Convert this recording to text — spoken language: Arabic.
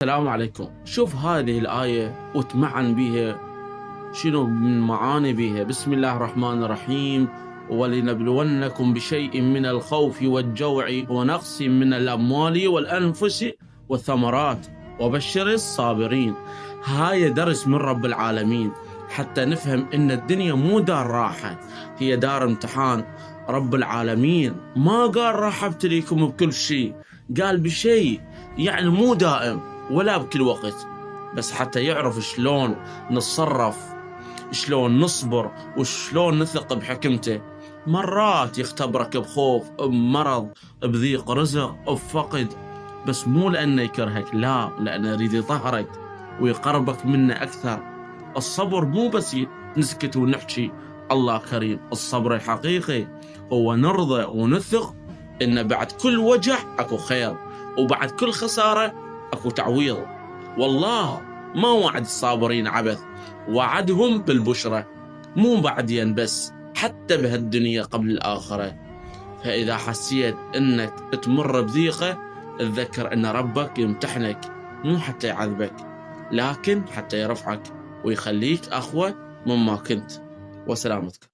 السلام عليكم. شوف هذه الآية وتمعن بيها شنو من معاني بيها. بسم الله الرحمن الرحيم: ولنبلونكم بشيء من الخوف والجوع ونقص من الأموال والأنفس والثمرات وبشر الصابرين. هاي درس من رب العالمين حتى نفهم إن الدنيا مو دار راحة، هي دار امتحان. رب العالمين ما قال راح ابتليكم بكل شيء، قال بشيء يعني مو دائم ولا بكل وقت، بس حتى يعرف شلون نتصرف، شلون نصبر، وشلون نثق بحكمته. مرات يختبرك بخوف، بمرض، بضيق رزق، بفقد، بس مو لأنه يكرهك، لا، لأنه يريد يطهرك ويقربك منه أكثر. الصبر مو بس نسكت ونحكي الله كريم، الصبر الحقيقي هو نرضى ونثق إن بعد كل وجع أكو خير، وبعد كل خسارة أكو تعويض. والله ما وعد الصابرين عبث، وعدهم بالبشرة، مو بعدين بس، حتى بهالدنيا قبل الآخرة. فإذا حسيت إنك تمر بضيقة، تذكر إن ربك يمتحنك، مو حتى يعذبك، لكن حتى يرفعك ويخليك أقوى مما كنت. وسلامتك.